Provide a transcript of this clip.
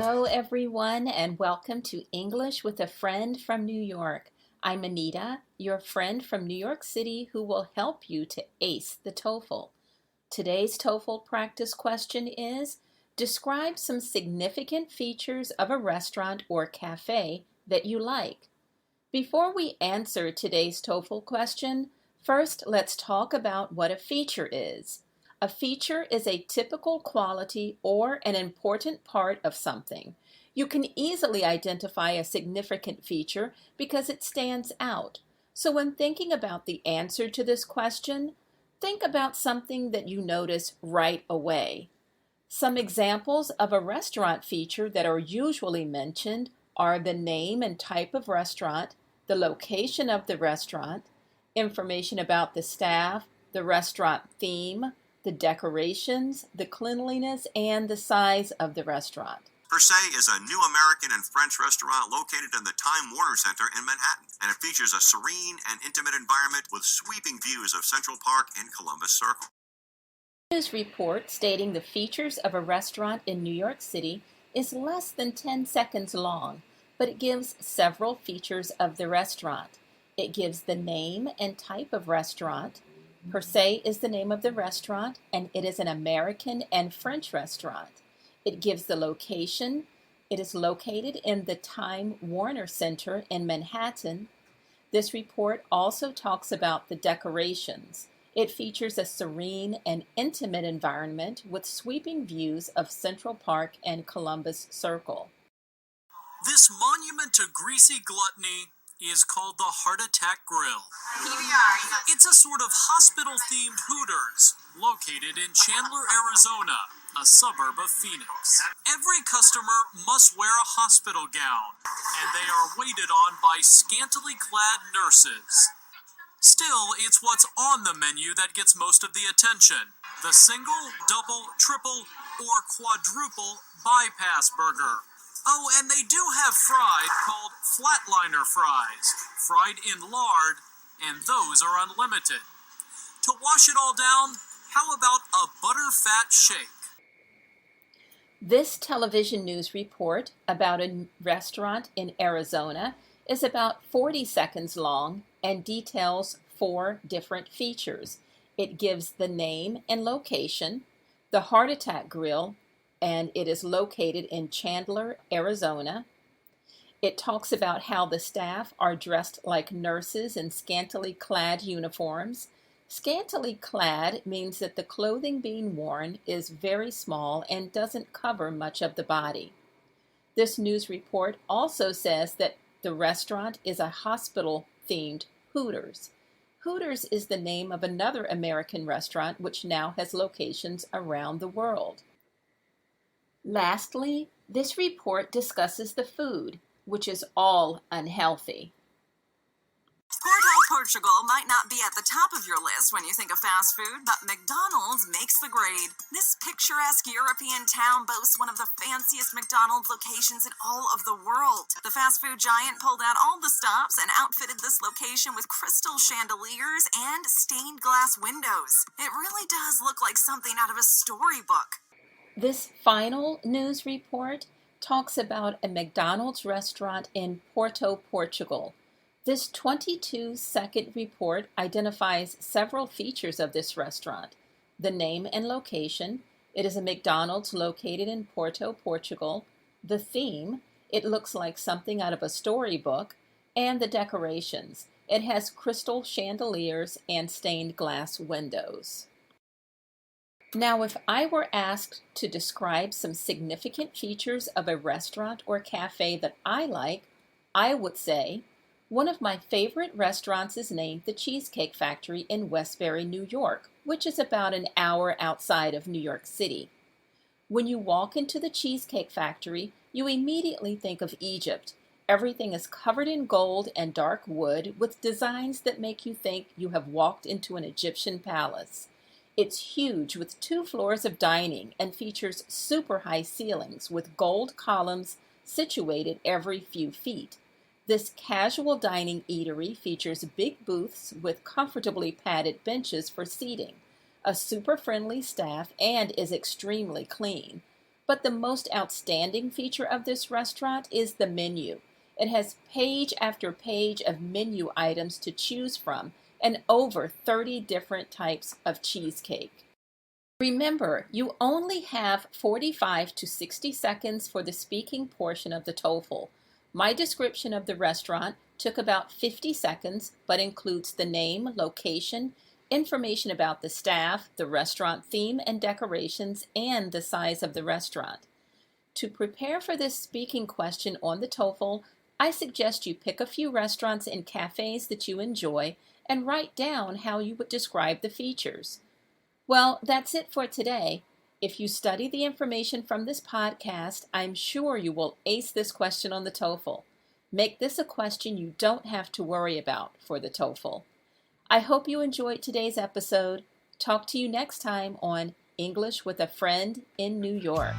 Hello, everyone, and welcome to English with a Friend from New York. I'm Anita, your friend from New York City who will help you to ace the TOEFL. Today's TOEFL practice question is, describe some significant features of a restaurant or cafe that you like. Before we answer today's TOEFL question, first let's talk about what a feature is. A feature is a typical quality or an important part of something. You can easily identify a significant feature because it stands out. So when thinking about the answer to this question, think about something that you notice right away. Some examples of a restaurant feature that are usually mentioned are the name and type of restaurant, the location of the restaurant, information about the staff, the restaurant theme, the decorations, the cleanliness, and the size of the restaurant. Per Se is a new American and French restaurant located in the Time Warner Center in Manhattan, and it features a serene and intimate environment with sweeping views of Central Park and Columbus Circle. News report stating the features of a restaurant in New York City is less than 10 seconds long, but it gives several features of the restaurant. It gives the name and type of restaurant. Per Se is the name of the restaurant, and it is an American and French restaurant. It gives the location. It is located in the Time Warner Center in Manhattan. This report also talks about the decorations. It features a serene and intimate environment with sweeping views of Central Park and Columbus Circle. This monument to greasy gluttony is called the Heart Attack Grill. It's a sort of hospital-themed Hooters located in Chandler, Arizona, a suburb of Phoenix. Every customer must wear a hospital gown, and they are waited on by scantily clad nurses. Still, it's what's on the menu that gets most of the attention. The single, double, triple, or quadruple bypass burger. Oh, and they do have fries called flatliner fries, fried in lard, and those are unlimited. To wash it all down, how about a butterfat shake? This television news report about a restaurant in Arizona is about 40 seconds long and details 4 different features. It gives the name and location, the Heart Attack Grill, and it is located in Chandler, Arizona. It talks about how the staff are dressed like nurses in scantily clad uniforms. Scantily clad means that the clothing being worn is very small and doesn't cover much of the body. This news report also says that the restaurant is a hospital-themed Hooters. Hooters is the name of another American restaurant which now has locations around the world. Lastly, this report discusses the food, which is all unhealthy. Porto, Portugal might not be at the top of your list when you think of fast food, but McDonald's makes the grade. This picturesque European town boasts one of the fanciest McDonald's locations in all of the world. The fast food giant pulled out all the stops and outfitted this location with crystal chandeliers and stained glass windows. It really does look like something out of a storybook. This final news report talks about a McDonald's restaurant in Porto, Portugal. This 22-second report identifies several features of this restaurant. The name and location. It is a McDonald's located in Porto, Portugal. The theme. It looks like something out of a storybook. And the decorations. It has crystal chandeliers and stained glass windows. Now, if I were asked to describe some significant features of a restaurant or cafe that I like, I would say, one of my favorite restaurants is named the Cheesecake Factory in Westbury, New York, which is about an hour outside of New York City. When you walk into the Cheesecake Factory, you immediately think of Egypt. Everything is covered in gold and dark wood with designs that make you think you have walked into an Egyptian palace. It's huge with 2 floors of dining and features super high ceilings with gold columns situated every few feet. This casual dining eatery features big booths with comfortably padded benches for seating, a super friendly staff, and is extremely clean. But the most outstanding feature of this restaurant is the menu. It has page after page of menu items to choose from and over 30 different types of cheesecake. Remember, you only have 45 to 60 seconds for the speaking portion of the TOEFL. My description of the restaurant took about 50 seconds, but includes the name, location, information about the staff, the restaurant theme and decorations, and the size of the restaurant. To prepare for this speaking question on the TOEFL, I suggest you pick a few restaurants and cafes that you enjoy and write down how you would describe the features. Well, that's it for today. If you study the information from this podcast, I'm sure you will ace this question on the TOEFL. Make this a question you don't have to worry about for the TOEFL. I hope you enjoyed today's episode. Talk to you next time on English with a Friend in New York.